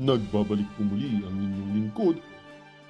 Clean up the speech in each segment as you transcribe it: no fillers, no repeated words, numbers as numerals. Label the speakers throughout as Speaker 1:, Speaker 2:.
Speaker 1: Nagbabalik po muli ang inyong lingkod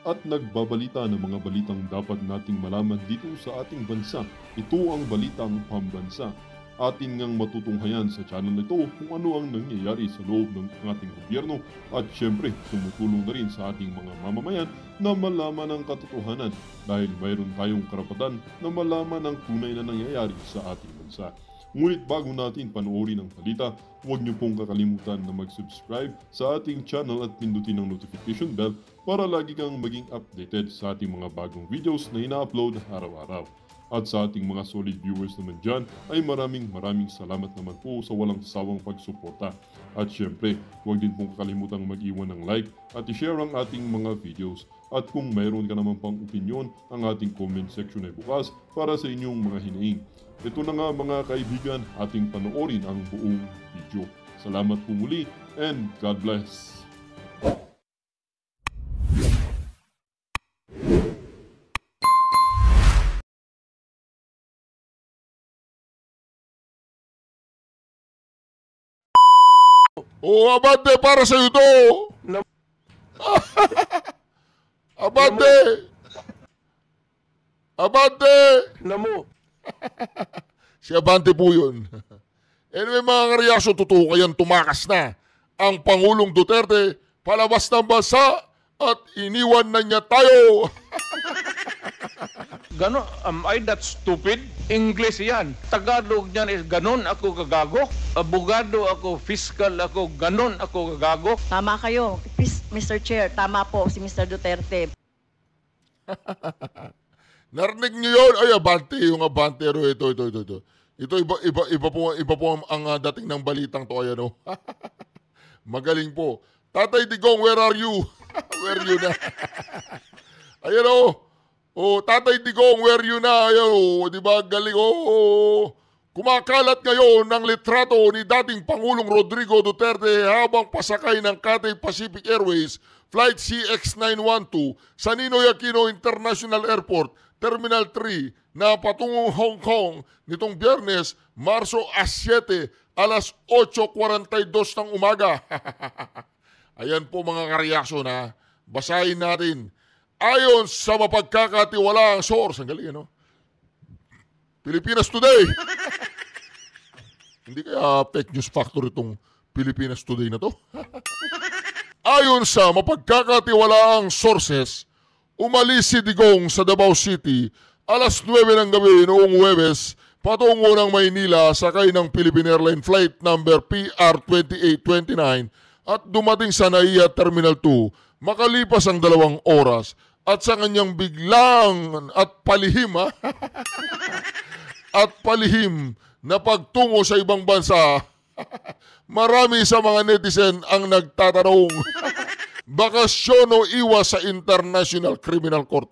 Speaker 1: at nagbabalita ng mga balitang dapat nating malaman dito sa ating bansa. Ito ang Balitang Pambansa. Atin ngang matutunghayan sa channel na ito kung ano ang nangyayari sa loob ng ating gobyerno at syempre tumutulong na rin sa ating mga mamamayan na malaman ang katotohanan dahil mayroon tayong karapatan na malaman ang tunay na nangyayari sa ating bansa. Ngunit bago natin panoorin ang balita, huwag niyo pong kakalimutan na mag-subscribe sa ating channel at pindutin ang notification bell para lagi kang maging updated sa ating mga bagong videos na ina-upload araw-araw. At sa ating mga solid viewers naman dyan ay maraming salamat naman po sa walang sawang pagsuporta. At syempre, huwag din pong kakalimutan mag-iwan ng like at i-share ang ating mga videos. At kung mayroon ka naman pang opinion, ang ating comment section ay bukas para sa inyong mga hinaing. Ito na nga mga kaibigan, ating panoorin ang buong video. Salamat po muli and God bless!
Speaker 2: Abante, para sa'yo to! Abante! Abante!
Speaker 3: Namo.
Speaker 2: Si Abante po yun. Anyway mga reaksyon, totoo kayang tumakas na ang Pangulong Duterte palabas ng bansa at iniwan na niya tayo.
Speaker 3: Ganon, am I that stupid? English yan. Tagalog niyan is ganon ako kagago. Abogado ako, fiscal ako, ganon ako kagago.
Speaker 4: Tama kayo, Mr. Chair. Tama po si Mr. Duterte.
Speaker 2: Narinig niyo yun? Ay, Abante, yung Abante. Ito. Ito, iba po ang dating ng balitang to. Ayan, oh. Magaling po. Tatay Digong, where are you? Where you na? Ayan, oh. Oh, Tatay Digong, where you na? Ayan, oh. Diba, galing, oh. Kumakalat ngayon ng litrato ni dating Pangulong Rodrigo Duterte habang pasakay ng Cathay Pacific Airways Flight CX-912 sa Ninoy Aquino International Airport, Terminal 3 na patungong Hong Kong nitong Biyernes, Marso 7, alas 8:42 ng umaga. Ayan po mga kareaksyon ha. Basahin natin. Ayon sa mapagkakatiwalaang source, ang galing ano? Pilipinas Today. Hindi kaya fake news factor itong Pilipinas Today na to? Ayon sa mapagkakatiwalaang sources, umalis si Digong sa Davao City alas 9 ng gabi noong Huwebes patungo ng Maynila sakay ng Philippine Airlines Flight number PR2829 at dumating sa NAIA Terminal 2 makalipas ang 2 oras at sa kanyang biglang at palihim at palihim na pagtungo sa ibang bansa. Marami sa mga netizen ang nagtatanong, bakasyon o iwas sa International Criminal Court?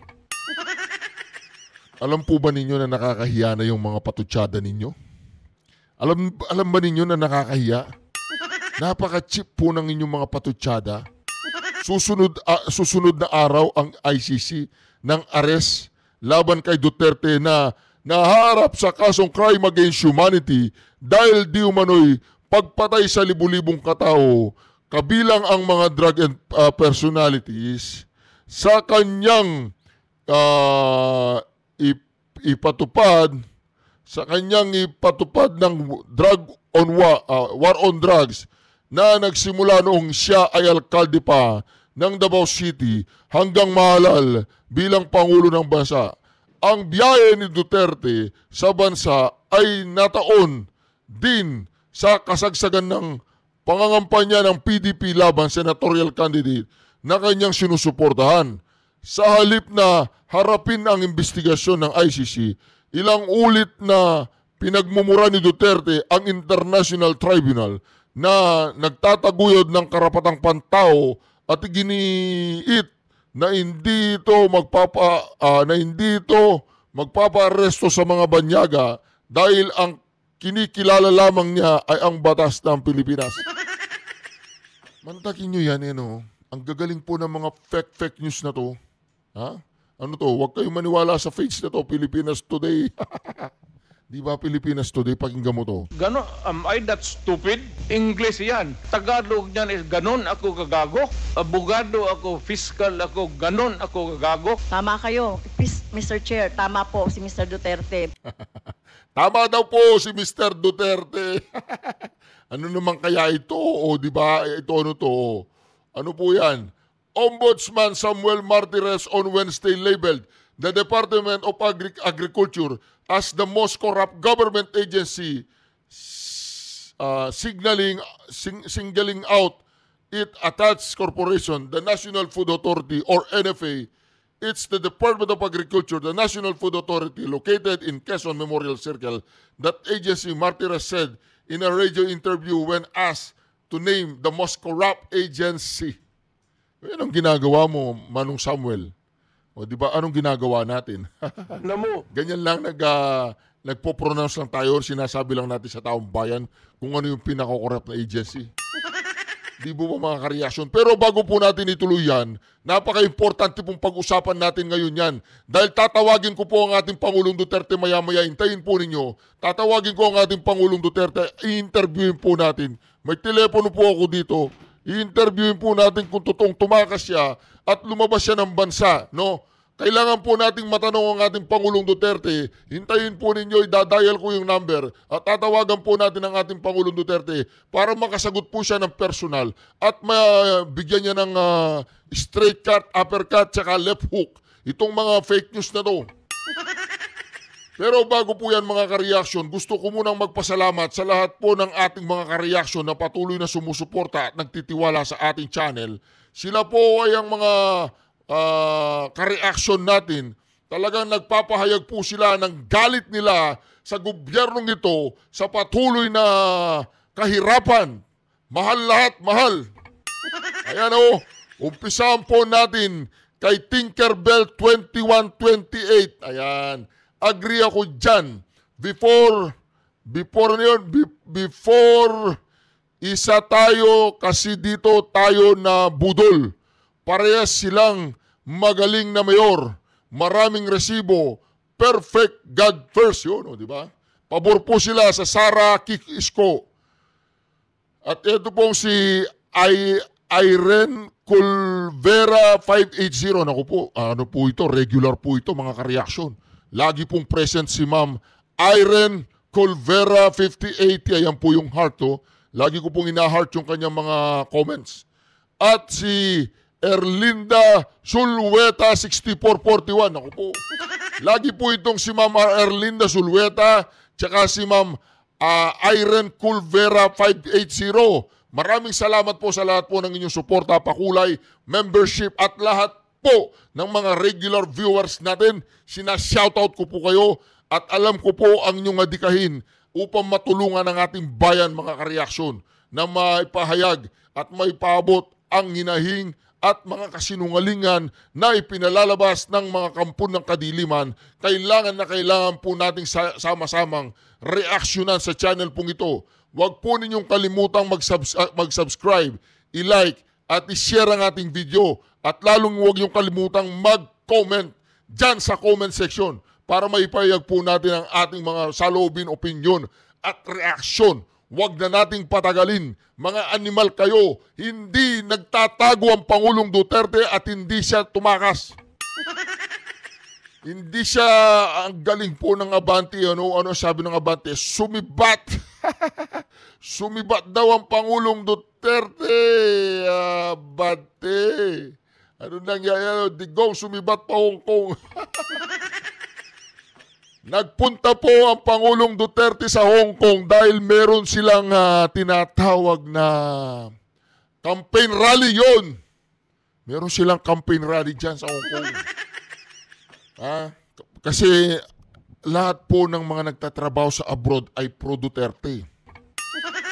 Speaker 2: Alam po ba ninyo na nakakahiya na yung mga patutsada ninyo? Alam ba ninyo na nakakahiya? Napaka-cheap po ng inyong mga patutsada. Susunod na araw ang ICC ng arrest laban kay Duterte na naharap sa kasong crime against humanity dahil di umano'y pagpatay sa libu-libong katao kabilang ang mga drug and personalities sa kanyang ipatupad ng war on drugs na nagsimula noong siya ay alkalde pa ng Davao City hanggang mahalal bilang Pangulo ng bansa. Ang biyahe ni Duterte sa bansa ay nataon din sa kasagsagan ng pangangampanya ng PDP laban senatorial candidate na kanyang sinusuportahan. Sa halip na harapin ang investigasyon ng ICC, ilang ulit na pinagmumura ni Duterte ang International Tribunal na nagtataguyod ng karapatang pantao at giniit na hindi ito magpapa-aresto sa mga banyaga dahil ang kinikilala lamang niya ay ang batas ng Pilipinas. Mantakin nyo yan, Ang gagaling po ng mga fake news na to. Ha? Ano to? Huwag kayong maniwala sa page na to, Pilipinas Today. Di Di ba Pilipinas Today? Pakinggan mo to.
Speaker 3: Ganon, am I that stupid? English yan. Tagalog niyan is ganon ako kagago. Abogado ako, fiscal ako, ganon ako kagago.
Speaker 4: Tama kayo, Mr. Chair. Tama po si Mr. Duterte.
Speaker 2: Tama daw po si Mr. Duterte. Ano naman kaya ito? O di ba? Ito ano to? Ano po yan? Ombudsman Samuel Martires on Wednesday labeled the Department of Agriculture as the most corrupt government agency, singling out it attached corporation, the National Food Authority or NFA. It's the Department of Agriculture, the National Food Authority located in Quezon Memorial Circle. That agency, Martires said in a radio interview when asked to name the most corrupt agency. Yan ang ginagawa mo, Manong Samuel. O di ba anong ginagawa natin? Ganyan lang nagpo-pronounce lang tayo, sinasabi lang natin sa taong bayan kung ano yung pinaka-corrupt na agency. Di ba mga kareaksyon? Pero bago po natin ituloy yan, napaka-importante pong pag-usapan natin ngayon yan. Dahil tatawagin ko po ang ating Pangulong Duterte maya-maya, hintayin po ninyo. Tatawagin ko ang ating Pangulong Duterte, i-interviewin po natin. May telepono po ako dito. I-interviewin po natin kung totoong tumakas siya at lumabas siya ng bansa, no? Kailangan po nating matanong ang ating Pangulong Duterte. Hintayin po ninyo, idadial ko yung number at tatawagan po natin ang ating Pangulong Duterte para makasagot po siya ng personal at mabigyan niya ng straight cut, uppercut, tsaka left hook. Itong mga fake news na to. Pero bago po yan mga kareaksyon, gusto ko munang magpasalamat sa lahat po ng ating mga kareaksyon na patuloy na sumusuporta at nagtitiwala sa ating channel. Sila po ay ang mga kareaksyon natin. Talagang nagpapahayag po sila ng galit nila sa gobyernong ito sa patuloy na kahirapan. Mahal lahat, mahal. Ayan o, umpisahan po natin kay Tinkerbell 2128. Ayan. Agree ako dyan. Before isa tayo kasi dito tayo na budol. Parehas silang magaling na mayor. Maraming resibo. Perfect God first. Yun, di ba? Pabor po sila sa Sara Kik-Isko. At ito pong si Irene Culvera 580. Naku po, ano po ito? Regular po ito mga kareaksyon. Lagi pong present si Ma'am Irene Culvera 5080. Ayan po yung heart to. Lagi ko pong ina-heart yung kanyang mga comments. At si Erlinda Sulweta 6441. Ako po. Lagi po itong si Ma'am Erlinda Sulweta tsaka si Ma'am Irene Culvera 580. Maraming salamat po sa lahat po ng inyong suporta, pakulay, membership at lahat po ng mga regular viewers natin. Sina-shoutout ko po kayo at alam ko po ang inyong adikahin upang matulungan ang ating bayan mga kareaksyon na maipahayag at maipaabot ang hinahing at mga kasinungalingan na ipinalalabas ng mga kampon ng kadiliman. Kailangan po nating sama-samang reaksyonan sa channel pong ito. Huwag po ninyong kalimutang mag-subscribe, i-like at i-share ang ating video. At lalong huwag yung kalimutang mag-comment dyan sa comment section para maipahayag po natin ang ating mga saloobin, opinyon at reaksyon. Huwag na nating patagalin. Mga animal kayo, hindi nagtatago ang Pangulong Duterte at hindi siya tumakas. Hindi siya ang galing po ng Abante. Ano sabi ng Abante? Sumibat. Sumibat daw ang Pangulong Duterte. Abante. Ano nangyayari? Digong sumibat pa Hong Kong. Nagpunta po ang Pangulong Duterte sa Hong Kong dahil meron silang tinatawag na campaign rally yon. Meron silang campaign rally dyan sa Hong Kong. Kasi lahat po ng mga nagtatrabaho sa abroad ay pro-Duterte.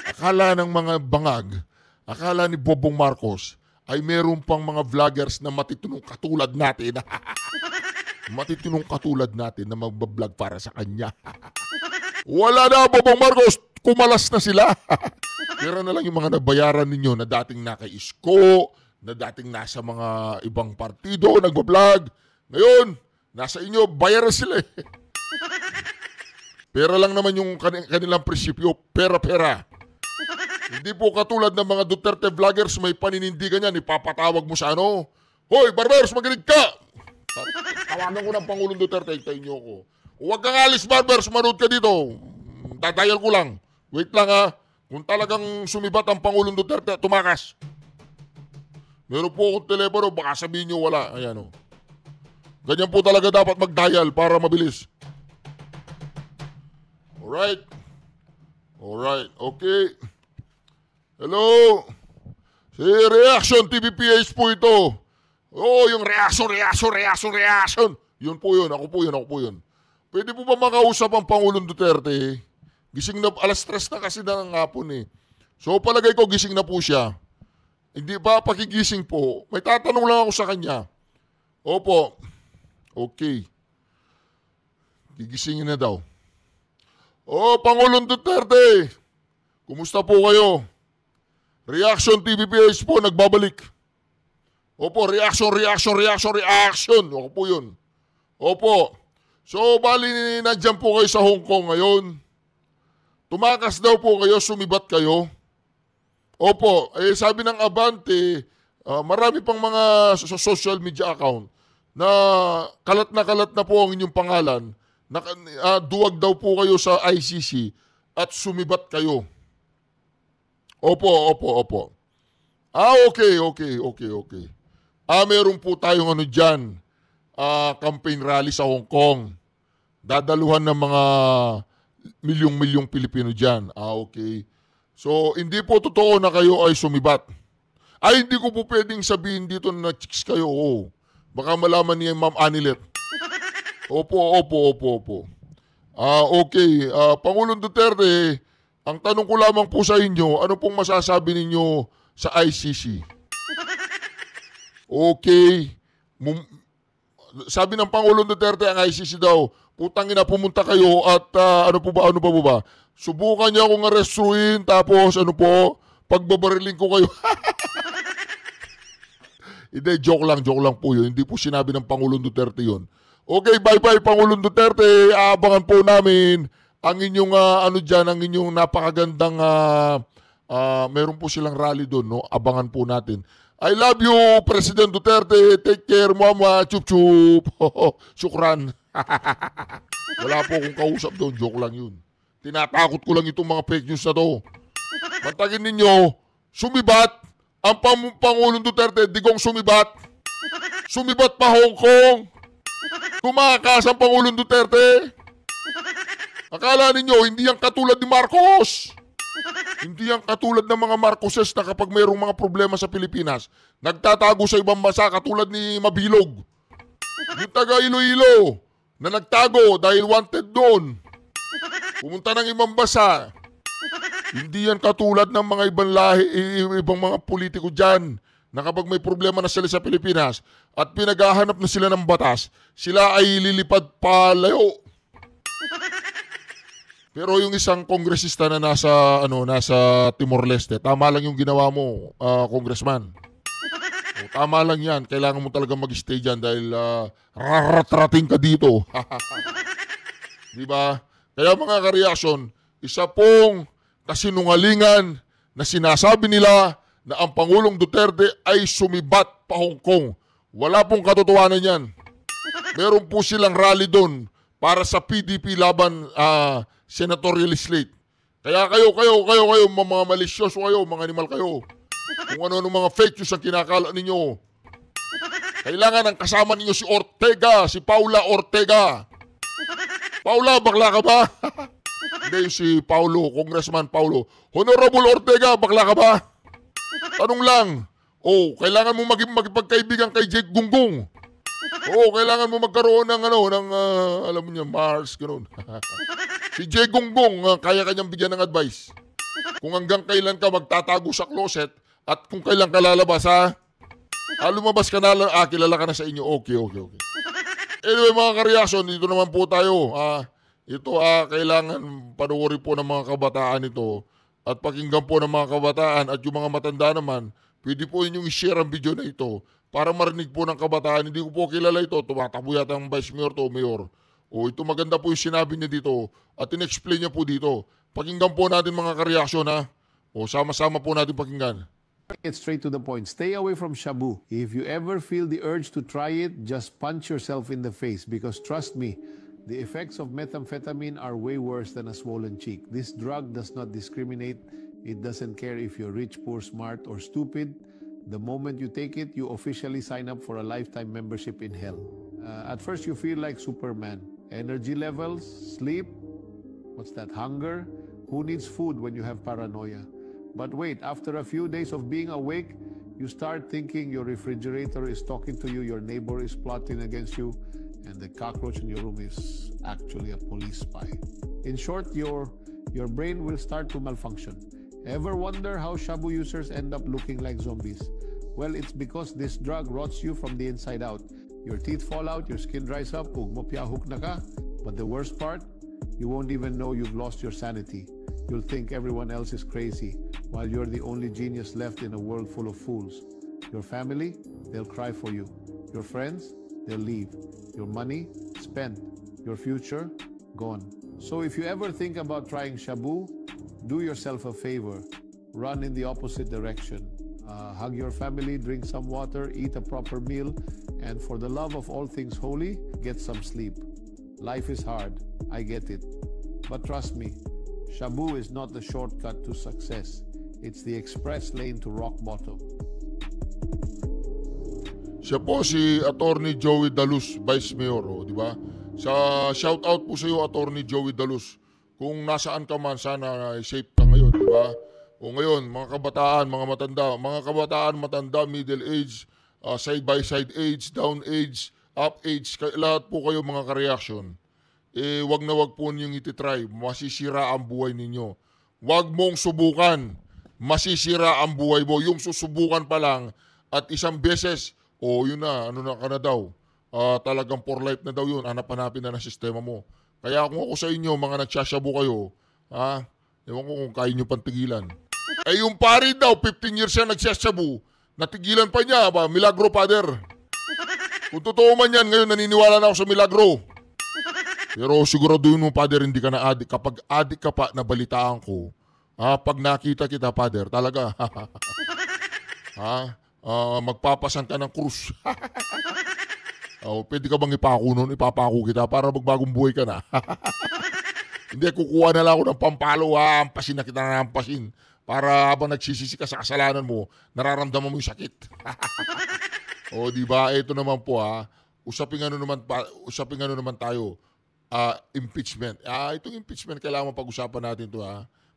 Speaker 2: Akala ng mga bangag, akala ni Bobong Marcos, ay meron pang mga vloggers na matitunong katulad natin. Matitunong katulad natin na magbablog para sa kanya. Wala na, Bobong Marcos, kumalas na sila. Pero na lang yung mga nabayaran ninyo na dating naka Isko, na dating nasa mga ibang partido, nagbablog. Ngayon, nasa inyo, bayaran sila. Pera lang naman yung kanilang prinsipyo. Pera-pera. Hindi po katulad ng mga Duterte vloggers, may paninindigan yan, ipapatawag mo sa ano. Hoy, Barbers, magaling ka! Tawagan ko ng Pangulong Duterte, hintayin niyo ako. Huwag kang alis, Barbers, manood ka dito. Dadayal ko lang. Wait lang ha. Kung talagang sumibat ang Pangulong Duterte, tumakas. Meron po akong telepono, baka sabihin niyo wala. Ayan o. Ganyan po talaga dapat mag-dial para mabilis. Alright. Alright, okay. Hello? Si Reaction TVPH po ito. Oh, yung reaction. Yun po yun, ako po yun. Pwede po ba makausap ang Pangulong Duterte? Gising na, alas 3 na kasi na ng hapon eh. So palagay ko gising na po siya. Hindi pa pakigising po. May tatanong lang ako sa kanya. Opo. Okay. Gigisingin na daw. Oh, Pangulong Duterte. Kumusta po kayo? Reaction TVPH po, nagbabalik. Opo, reaction. Ako po yun. Opo. So, bali nandiyan po kayo sa Hong Kong ngayon. Tumakas daw po kayo, sumibat kayo. Opo, sabi ng Abante, marami pang mga social media account na kalat na po ang inyong pangalan. Duwag daw po kayo sa ICC at sumibat kayo. Opo. Okay. Meron po tayong dyan, campaign rally sa Hong Kong. Dadaluhan ng mga milyong Pilipino dyan. Okay. So, hindi po totoo na kayo ay sumibat. Hindi ko po pwedeng sabihin dito na chicks kayo. Oh. Baka malaman niya Ma'am Anilet. Opo. Okay. Pangulong Duterte, ang tanong ko lamang po sa inyo, ano pong masasabi ninyo sa ICC? Okay. Sabi ng Pangulong Duterte, ang ICC daw, putangin na pumunta kayo at ano pa ba? Subukan niya akong arrestuin, tapos pagbabariling ko kayo. Hindi, joke lang po yun. Hindi po sinabi ng Pangulong Duterte yun. Okay, bye-bye Pangulong Duterte. Aabangan po namin ang inyong, ang inyong napakagandang, meron po silang rally doon, no? Abangan po natin. I love you, President Duterte. Take care, mama. Chup-chup. Syukran. Wala po akong kausap doon. Joke lang yun. Tinatakot ko lang itong mga fake news na to. Pantagin ninyo, sumibat ang Pangulong Duterte, digong sumibat. Sumibat pa Hong Kong. Tumakas ang Pangulong Duterte. Akala ninyo, hindi yan katulad ni Marcos. Hindi yan katulad ng mga Marcoses na kapag mayroong mga problema sa Pilipinas, nagtatago sa ibang bansa katulad ni Mabilog. Yung taga Iloilo na nagtago dahil wanted doon. Pumunta ng ibang bansa. Hindi yan katulad ng mga ibang lahi, ibang mga politiko dyan na kapag may problema na sila sa Pilipinas at pinaghahanap na sila ng batas, sila ay lilipad palayo. Pero yung isang kongresista na nasa Timor-Leste, tama lang yung ginawa mo, congressman. Tama lang yan. Kailangan mo talaga mag-stay dyan dahil raratrating ka dito. Diba? Kaya mga ka-reaction, isa pong kasinungalingan na sinasabi nila na ang Pangulong Duterte ay sumibat pa Hong Kong. Wala pong katotohanan yan. Meron po silang rally doon para sa PDP laban senatorial slate. Kaya kayo, mga malisyoso kayo, mga animal kayo. Kung ano mga fake news ang kinakala ninyo. Kailangan ang kasama ninyo si Ortega, si Paula Ortega. Paula, bakla ka ba? Hindi, si Paulo, Congressman Paulo. Honorable Ortega, bakla ka ba? Tanong lang. Kailangan mo magpagkaibigan kay Jake Gunggong. Kailangan mo magkaroon ng alam mo niya, Mars, gano'n. Si Jake Gunggong, kaya kanyang bigyan ng advice. Kung hanggang kailan ka magtatago sa closet at kung kailan ka lalabas, lumabas ka na lang, kilala ka na sa inyo. Okay. Anyway, mga ka-reaction, dito naman po tayo. Ito, kailangan panuorin po ng mga kabataan ito at pakinggan po ng mga kabataan at yung mga matanda naman, pwede po inyong i-share ang video na ito para marinig po ng kabataan. Hindi ko po kilala ito. Tumatakbo yata ang Vice Mayor to Mayor. O ito maganda po yung sinabi niya dito at in-explain niya po dito. Pakinggan po natin mga kareaksyon ha. O sama-sama po natin pakinggan.
Speaker 5: Get straight to the point. Stay away from shabu. If you ever feel the urge to try it, just punch yourself in the face because trust me, the effects of methamphetamine are way worse than a swollen cheek. This drug does not discriminate. It doesn't care if you're rich, poor, smart, or stupid. The moment you take it, you officially sign up for a lifetime membership in hell. At first, you feel like Superman. Energy levels, sleep, what's that, hunger? Who needs food when you have paranoia? But wait, after a few days of being awake, you start thinking your refrigerator is talking to you, your neighbor is plotting against you, and the cockroach in your room is actually a police spy. In short, your brain will start to malfunction. Ever wonder how shabu users end up looking like zombies? Well, it's because this drug rots you from the inside out. Your teeth fall out, your skin dries up, ug mo piyahok na ka. But the worst part, you won't even know you've lost your sanity. You'll think everyone else is crazy, while you're the only genius left in a world full of fools. Your family, they'll cry for you. Your friends, they'll leave. Your money, spent. Your future, gone. So if you ever think about trying shabu, do yourself a favor. Run in the opposite direction. Hug your family, drink some water, eat a proper meal, and for the love of all things holy, get some sleep. Life is hard, I get it. But trust me, shabu is not the shortcut to success. It's the express lane to rock bottom.
Speaker 2: Siya po si Attorney Joey Dalus, Vice Mayor, di ba? Sa shout out po sa iyo, Attorney Joey Dalus. Kung nasaan ka man, sana safe ka ngayon, di ba? O ngayon, mga kabataan, mga kabataan, matanda, middle age, side by side age, down age, up age, lahat po kayo mga ka-reaction. Wag na wag po niyong ititry, masisira ang buhay ninyo. Wag mong subukan, masisira ang buhay mo. Yung susubukan pa lang at isang beses, yun na, ano na ka na daw. Talagang for life na daw yun, hanap-hanapin na ng sistema mo. Kaya kung ako sa inyo, mga nagsasyabu kayo, ewan ko kung kaya nyo pantigilan. Yung pari daw, 15 years siya nagsasyabu, natigilan pa niya, milagro, Father. Kung totoo man yan, ngayon naniniwala na ako sa milagro. Pero siguraduhin mo, Father, hindi ka na adik. Kapag adik ka pa, nabalitaan ko, pag nakita kita, Father, talaga, magpapasan ka ng krus. Pwede ka bang ipako nun? Ipapako kita para magbagong buhay ka na. Hindi, kukuha na lang ako ng pampalo, ampasin na kita na ampasin. Para habang nagsisisi ka sa kasalanan mo, nararamdaman mo yung sakit. Diba? Ito naman po usapin ano naman tayo. Impeachment. Itong impeachment, kailangan pag-usapan natin ito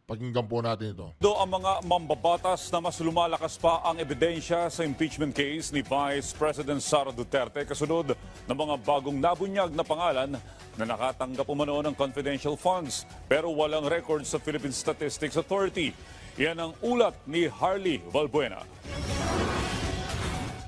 Speaker 2: Pakinggan po natin ito.
Speaker 6: Ang mga mambabatas na mas lumalakas pa ang ebidensya sa impeachment case ni Vice President Sara Duterte kasunod ng mga bagong nabunyag na pangalan na nakatanggap umano ng confidential funds pero walang record sa Philippine Statistics Authority. Yan ang ulat ni Harley Valbuena.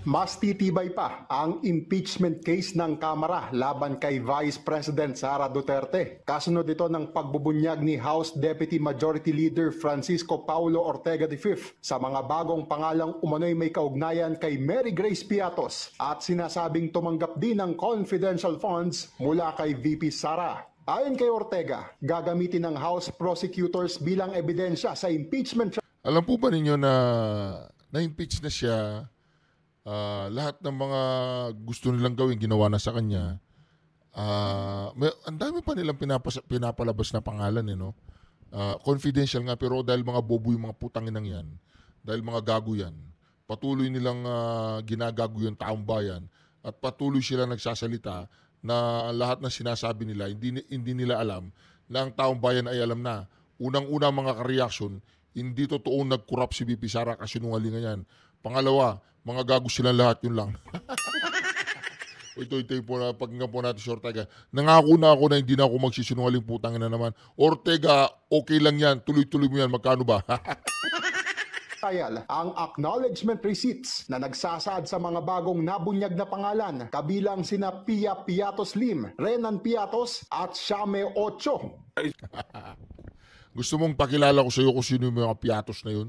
Speaker 7: Mas titibay pa ang impeachment case ng Kamara laban kay Vice President Sara Duterte. Kasunod ito ng pagbubunyag ni House Deputy Majority Leader Francisco Paulo Ortega V sa mga bagong pangalang umano'y may kaugnayan kay Mary Grace Piatos at sinasabing tumanggap din ng confidential funds mula kay VP Sara. Ayon kay Ortega, gagamitin ng House prosecutors bilang ebidensya sa impeachment.
Speaker 2: Alam po ba ninyo na na-impeach na siya? Lahat ng mga gusto nilang gawin, ginawa na sa kanya. Ang dami pa nilang pinapalabas na pangalan. Confidential nga, pero dahil mga bobo yung mga putanginang yan, dahil mga gago yan, patuloy nilang ginagago yung taong bayan at patuloy sila nagsasalita na lahat na sinasabi nila, hindi nila alam na ang taong bayan ay alam na. Unang-una mga ka-reaction, hindi totoong nag-corrupt si VP Sara, kasinungalingan yan. Pangalawa, mga gago silang lahat, yun lang. Ito po na pakinggan po natin si Ortega. Nangako na ako na hindi na ako magsisinungaling, putang na naman. Ortega, okay lang yan. Tuloy-tuloy mo yan. Magkano ba?
Speaker 7: Ang acknowledgement receipts na nagsasaad sa mga bagong nabunyag na pangalan kabilang sina Pia Piatos Lim, Renan Piatos at Shame Ocho.
Speaker 2: Gusto mong pakilala ko sa iyo kung sino yung mga Piatos na yun?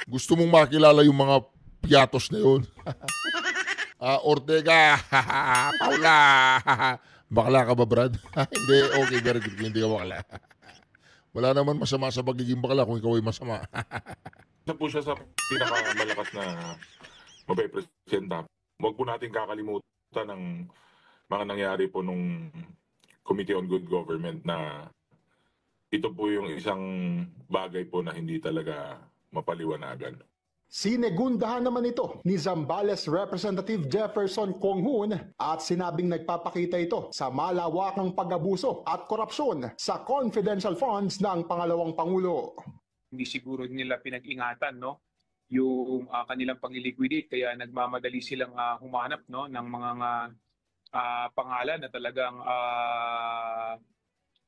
Speaker 2: Gusto mong makilala yung mga Piatos na yun? Ortega, Paula, Bakla ka ba, Brad? Hindi, okay, very good. Hindi ka bakla. Wala naman masama sa pagiging bakla kung ikaw ay masama.
Speaker 8: Isa po siya sa pinakamalakas na mapepresenta. Huwag po natin kakalimutan ng mga nangyari po nung Committee on Good Government na ito po yung isang bagay po na hindi talaga mapaliwanagan.
Speaker 7: Sinegundahan naman ito ni Zambales Representative Jefferson Conghun at sinabing nagpapakita ito sa malawakang pag-abuso at korupsyon sa confidential funds ng pangalawang Pangulo.
Speaker 9: Hindi siguro nila pinag-ingatan yung kanilang pagliliquidate, kaya nagmamadali silang humanap ng mga pangalan na talagang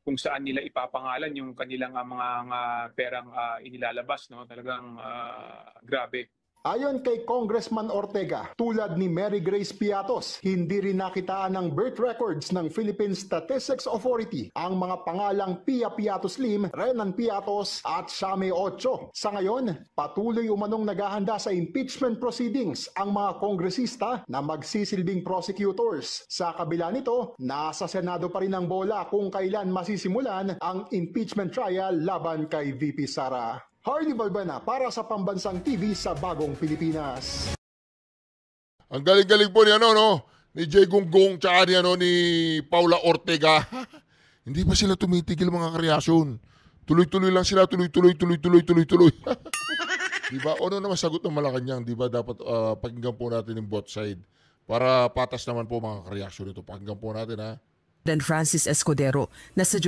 Speaker 9: kung saan nila ipapangalan yung kanilang mga perang inilalabas, talagang grabe.
Speaker 7: Ayon kay Congressman Ortega, tulad ni Mary Grace Piatos, hindi rin nakitaan ng birth records ng Philippine Statistics Authority ang mga pangalang Pia Piatos Lim, Renan Piatos at Shame Ocho. Sa ngayon, patuloy umanong naghahanda sa impeachment proceedings ang mga kongresista na magsisilbing prosecutors. Sa kabila nito, nasa Senado pa rin ang bola kung kailan masisimulan ang impeachment trial laban kay VP Sara. Hardy Balbana para sa Pambansang TV sa Bagong Pilipinas.
Speaker 2: Ang galing-galing po ni ni Jay Gonggong tsaka ni Paula Ortega. Hindi pa sila tumitigil mga kareasyon. Tuloy-tuloy lang sila, tuloy-tuloy. Diba? Ano naman sagot ng Malacanang, diba? Dapat pakinggan po natin yung both side. Para patas naman po mga kareasyon ito. Pakinggan po natin, ha?
Speaker 10: Dan Francis Escudero na sa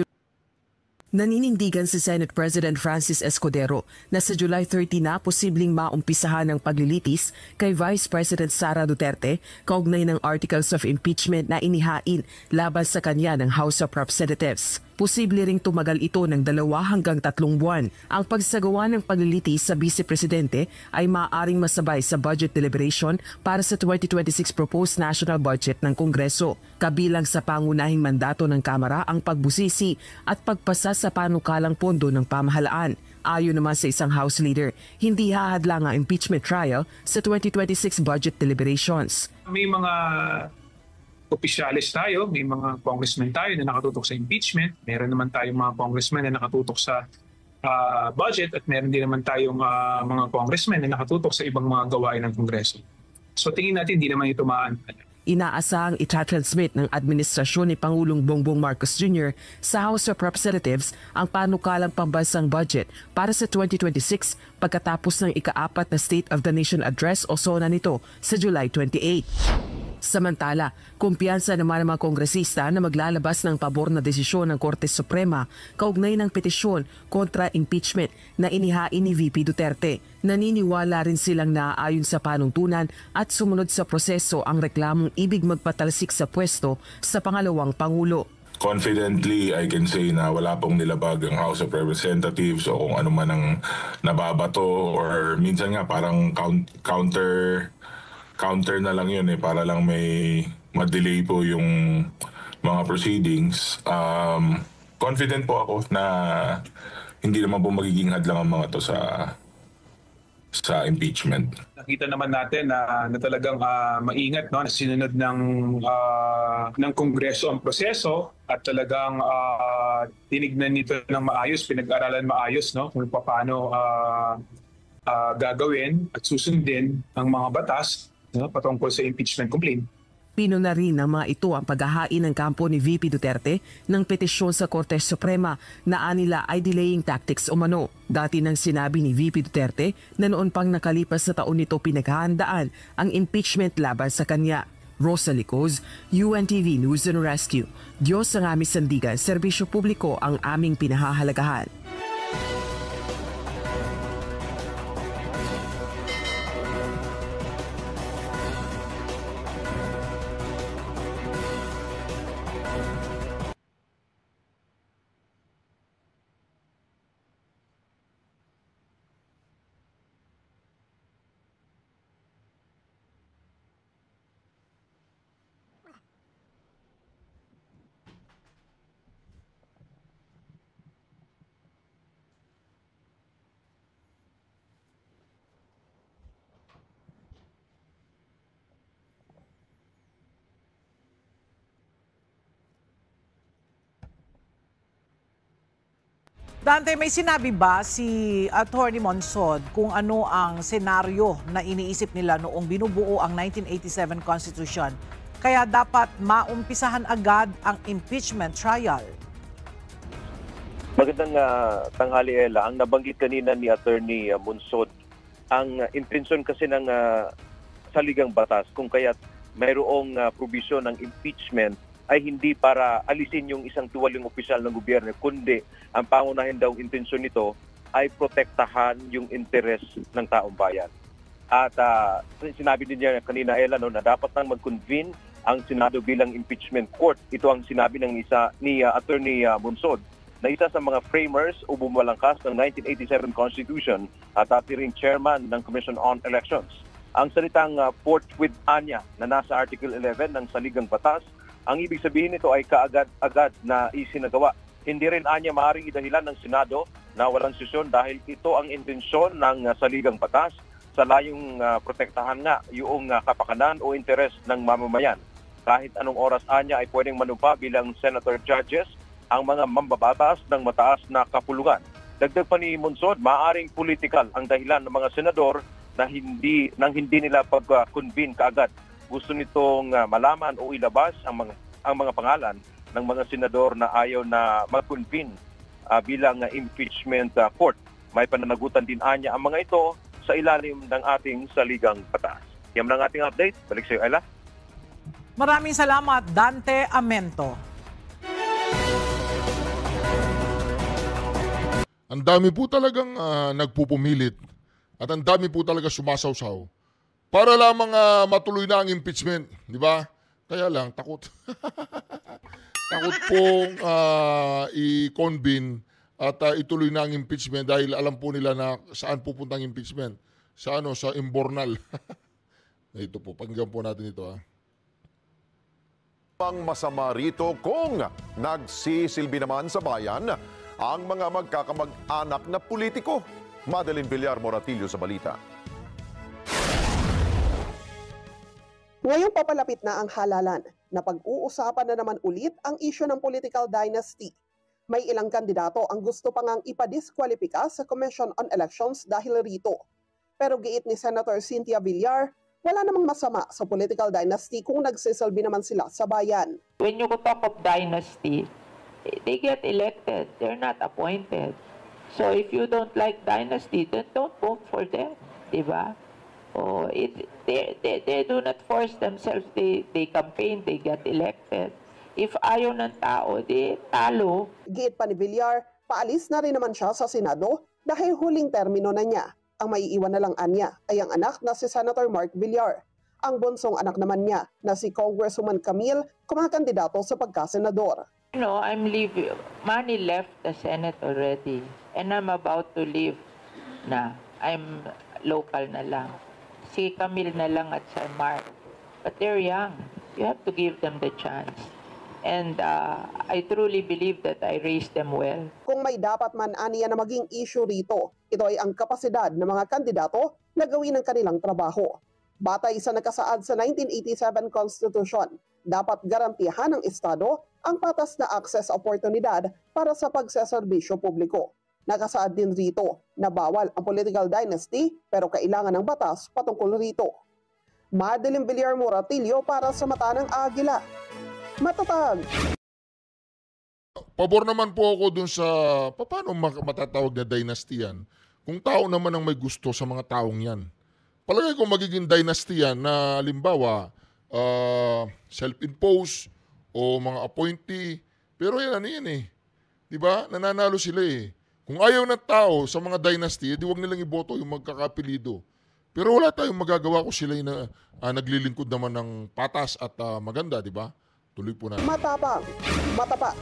Speaker 10: Naninindigan si Senate President Francis Escudero na sa July 30 na posibleng maumpisahan ng paglilitis kay Vice President Sara Duterte kaugnay ng Articles of Impeachment na inihain laban sa kanya ng House of Representatives. Posible ring tumagal ito ng 2 hanggang 3 buwan. Ang pagsagawa ng paglilitis sa Vice Presidente ay maaaring masabay sa budget deliberation para sa 2026 proposed national budget ng Kongreso. Kabilang sa pangunahing mandato ng Kamara ang pagbusisi at pagpasa sa panukalang pondo ng pamahalaan. Ayon naman sa isang House leader, hindi hahadlang ang impeachment trial sa 2026 budget deliberations.
Speaker 9: May mga opisyalis tayo, may mga congressmen tayo na nakatutok sa impeachment, meron naman tayong mga congressmen na nakatutok sa budget at meron din naman tayong mga congressmen na nakatutok sa ibang mga gawain ng Kongreso. So tingin natin hindi naman ito maantala.
Speaker 10: Inaasahang itatransmit ng administrasyon ni Pangulong Bongbong Marcos Jr. sa House of Representatives ang panukalang pambansang budget para sa 2026 pagkatapos ng ika-4 na State of the Nation Address o SONA nito sa July 28. Samantala, kumpiyansa naman ng mga kongresista na maglalabas ng pabor na desisyon ng Korte Suprema kaugnay ng petisyon kontra impeachment na inihain ni VP Duterte. Naniniwala rin silang naaayon sa panuntunan at sumunod sa proseso ang reklamong ibig magpatalsik sa pwesto sa pangalawang Pangulo.
Speaker 8: Confidently, I can say na wala pong nilabag ang House of Representatives o kung ano man ang nababato or minsan nga parang counter na lang yun para lang may ma-delay po yung mga proceedings. Confident po ako na hindi naman po magiging hadlang ang mga to sa impeachment.
Speaker 9: Nakita naman natin na talagang maingat na sinunod ng Kongreso ang proseso at talagang tinignan nito ng maayos, pinag-aralan maayos kung paano gagawin at susundin ang mga batas patungkol sa impeachment complaint.
Speaker 10: Pino na rin ng mga ito ang paghahain ng kampo ni VP Duterte ng petisyon sa Korte Suprema na anila ay delaying tactics umano. Dati nang sinabi ni VP Duterte na noon pang nakalipas sa taon nito pinaghahandaan ang impeachment laban sa kanya. Rosa Licoz, UNTV News and Rescue. Diyos ang aming sandigan, serbisyo publiko ang aming pinahahalagahan.
Speaker 11: Dante, may sinabi ba si Attorney Monsod kung ano ang senaryo na iniisip nila noong binubuo ang 1987 Constitution? Kaya dapat maumpisahan agad ang impeachment trial.
Speaker 12: Magandang tanghali, Ella. Ang nabanggit kanina ni Attorney Monsod, ang intensyon kasi ng saligang batas kung kaya't mayroong provision ng impeachment ay hindi para alisin yung isang tuwaling opisyal ng gobyerno, kundi ang pangunahin daw intensyon nito ay protektahan yung interes ng taong bayan. At sinabi din niya kanina, Ella, na dapat nang mag-convene ang Senado bilang impeachment court. Ito ang sinabi ng ni Attorney Monsod, na isa sa mga framers o bumalangkas ng 1987 Constitution at dati ring chairman ng Commission on Elections. Ang salitang forthwith anya na nasa Article 11 ng Saligang Batas, ang ibig sabihin nito ay kaagad-agad na isinagawa. Hindi rin anya maaaring idahilan ng Senado na walang sesyon dahil ito ang intensyon ng Saligang Batas sa layong protektahan nga yung kapakanan o interes ng mamamayan. Kahit anong oras anya ay pwedeng manumpa bilang senator judges ang mga mambabatas ng mataas na kapulungan. Dagdag pa ni Monsod, maaaring political ang dahilan ng mga senador na hindi nila pag-convene kaagad. Gusto nitong malaman o ilabas ang mga pangalan ng mga senador na ayaw na mag-convene bilang impeachment court. May pananagutan din anya ang mga ito sa ilalim ng ating Saligang Batas. Yan ang ating update. Balik sa iyo, Ella.
Speaker 11: Maraming salamat, Dante Amento.
Speaker 2: Ang dami po talagang nagpupumilit at ang dami po talaga sumasawsaw para lamang matuloy na ang impeachment, di ba? Kaya lang, takot. Takot pong i-convene at ituloy na ang impeachment dahil alam po nila na saan pupunta ang impeachment. Sa Imbornal. Ito po, pakinggan po natin ito.
Speaker 13: Ang masama rito kung nagsisilbi naman sa bayan ang mga magkakamag-anak na politiko. Madeline Villar Moratillo sa balita.
Speaker 14: Ngayong papalapit na ang halalan na pag-uusapan na naman ulit ang isyu ng political dynasty. May ilang kandidato ang gusto pang ang ipadiskwalipika sa Commission on Elections dahil rito. Pero giit ni Senator Cynthia Villar, wala namang masama sa political dynasty kung nagsisilbi naman sila sa bayan.
Speaker 15: When you talk of dynasty, they get elected. They're not appointed. So if you don't like dynasty, then don't vote for them, diba? Oh, they do not force themselves. They campaign, they get elected. If ayaw ng tao, di talo.
Speaker 14: Giit pa ni Villar, paalis na rin naman siya sa Senado dahil huling termino na niya. Ang maiiwan na lang anya ay ang anak na si Senator Mark Villar. Ang bunsong anak naman niya na si Congresswoman Camille kumakandidato sa pagkasenador.
Speaker 15: You know, I'm leaving. Manny left the Senate already and I'm about to leave na. I'm local na lang. Si Camille na lang at si Mark. But they're young. You have to give them the chance. And I truly believe that I raised them well.
Speaker 14: Kung may dapat man aniya na maging issue rito, ito ay ang kapasidad ng mga kandidato na gawin ang kanilang trabaho. Batay sa nakasaad sa 1987 Constitution, dapat garantihan ng Estado ang patas na access oportunidad para sa pagseserbisyo publiko. Nakasaad din rito na bawal ang political dynasty pero kailangan ng batas patungkol rito. Madeline Villar Moratillo para sa Mata ng Agila. Matatag!
Speaker 2: Pabor naman po ako dun sa paano matatawag na dynasty yan. Kung tao naman ang may gusto sa mga taong yan. Palagay ko magiging dynasty yan na halimbawa self-imposed o mga appointee. Pero yan, ano yan eh. Diba? Nananalo sila eh. Kung ayaw ng tao sa mga dynasty, di wag nilang iboto yung magkakapilido. Pero wala tayong magagawa kung sila yung naglilingkod naman ng patas at maganda, di ba? Tuloy po na.
Speaker 14: Matapang, matapat.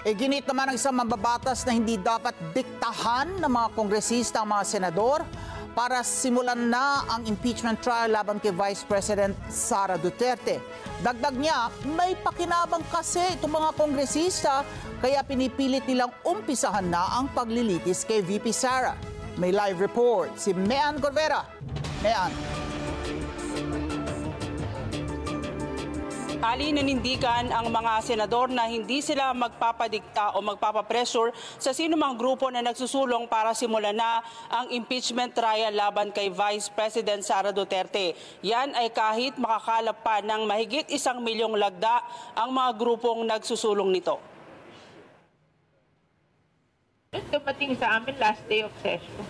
Speaker 16: Ginit naman ng isang mambabatas na hindi dapat diktahan ng mga kongresista ang mga senador para simulan na ang impeachment trial laban kay Vice President Sara Duterte. Dagdag niya, may pakinabang kasi itong mga kongresista kaya pinipilit nilang umpisahan na ang paglilitis kay VP Sara. May live report si Mean Corvera. Mean.
Speaker 17: Ali, nanindigan ang mga senador na hindi sila magpapadikta o magpapapressure sa sinumang grupo na nagsusulong para simulan na ang impeachment trial laban kay Vice President Sara Duterte. Yan ay kahit makakalap pa ng mahigit 1 milyong lagda ang mga grupong nagsusulong nito.
Speaker 15: Dumating sa amin last day of session.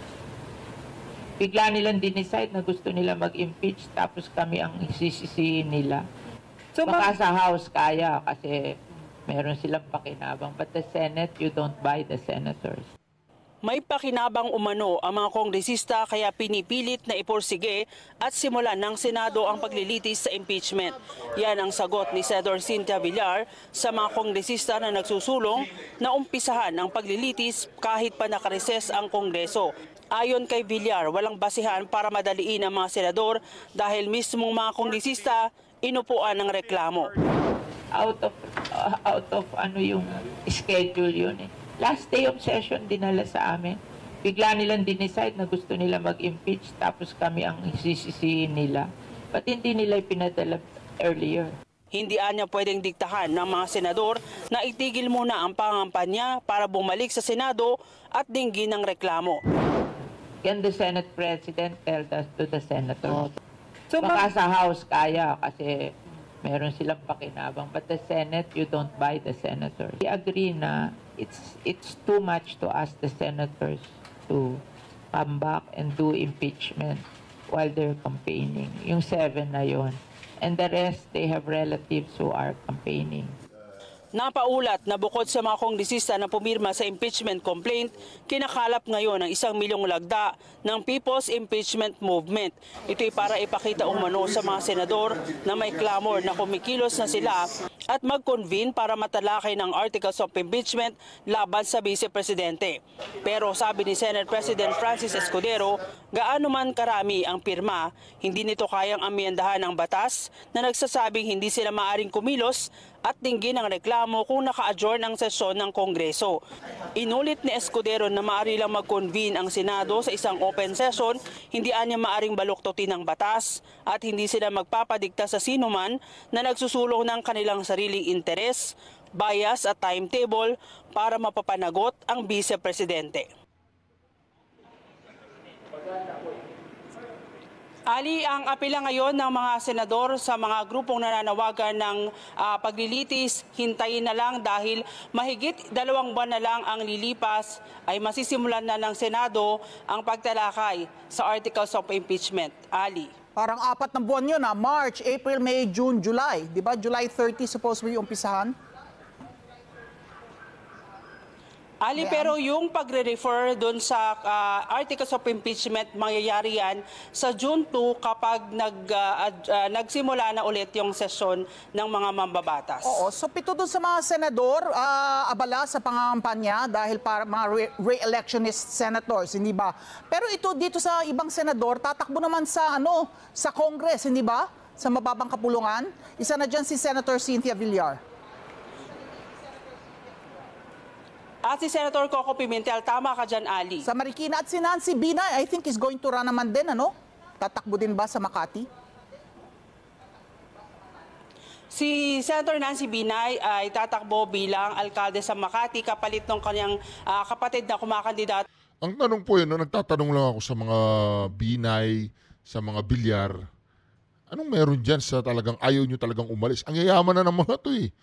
Speaker 15: Bigla nilang dinicide na gusto nila mag-impeach tapos kami ang isisisihin nila. So, baka sa House kaya kasi meron silang pakinabang. But the Senate, you don't buy the senators.
Speaker 17: May pakinabang umano ang mga kongresista kaya pinipilit na iporsige at simulan ng Senado ang paglilitis sa impeachment. Yan ang sagot ni Senator Cynthia Villar sa mga kongresista na nagsusulong na umpisahan ang paglilitis kahit pa nakareses ang Kongreso. Ayon kay Villar, walang basihan para madaliin ang mga senador dahil mismong mga kongresista inupuan ng reklamo.
Speaker 15: Out of ano yung schedule yun eh. Last day of session dinala sa amin. Bigla nilang dinicide na gusto nila mag-impeach tapos kami ang isisisihin nila. Ba't hindi nila ipinadala earlier?
Speaker 17: Hindi anya pwedeng diktahan ng mga senador na itigil muna ang pangampanya para bumalik sa Senado at dinggin ng reklamo.
Speaker 15: Can the Senate President tell that to the Senators? So, baka sa House kaya kasi meron silang pakinabang. But the Senate, you don't buy the senators. We agree na it's too much to ask the senators to come back and do impeachment while they're campaigning. Yung 7 na yon. And the rest, they have relatives who are campaigning.
Speaker 17: Napaulat na bukod sa mga kongresista na pumirma sa impeachment complaint, kinakalap ngayon ang 1 milyong lagda ng People's Impeachment Movement. Ito'y para ipakita umano sa mga senador na may clamor na kumikilos na sila at mag-convene para matalakay ng articles of impeachment laban sa Vice Presidente. Pero sabi ni Senate President Francis Escudero, gaano man karami ang pirma, hindi nito kayang amyendahan ang batas na nagsasabing hindi sila maaring kumilos at dinggin ang reklamo kung naka-adjourn ang sesyon ng Kongreso. Inulit ni Escudero na maaari lang mag-convene ang Senado sa isang open session, hindi anya maaring baluktutin ng batas at hindi sila magpapadikta sa sinuman na nagsusulong ng kanilang sariling interes, bias at timetable para mapapanagot ang Vice Presidente. Ali, ang apela ngayon ng mga senador sa mga grupong nananawagan ng paglilitis, hintayin na lang dahil mahigit 2 buwan na lang ang lilipas ay masisimulan na ng Senado ang pagtalakay sa Articles of Impeachment. Ali.
Speaker 16: Parang 4 na buwan yun, March, April, May, June, July. Di ba? July 30 supposedly umpisahan?
Speaker 17: Ali, pero yung pagre-refer doon sa Articles of Impeachment, mangyayari yan sa June 2 kapag nagsimula na ulit yung sesyon ng mga mambabatas.
Speaker 16: Oo, so pito doon sa mga senador, abala sa pangangampanya dahil para mga re-electionist senators, hindi ba? Pero ito dito sa ibang senador, tatakbo naman sa sa Congress, hindi ba? Sa mababang kapulungan. Isa na dyan si Senator Cynthia Villar.
Speaker 17: At si Senator Coco Pimentel, tama ka dyan, Ali.
Speaker 16: Sa Marikina at si Nancy Binay, I think is going to run naman din, Tatakbo din ba sa Makati?
Speaker 17: Si Senator Nancy Binay ay tatakbo bilang alkalde sa Makati kapalit ng kanyang kapatid na kumakandidato.
Speaker 2: Ang tanong po yun, nagtatanong lang ako sa mga Binay, sa mga Bilyar, anong meron dyan sa talagang ayaw nyo talagang umalis? Ang yayaman na ng mga to eh.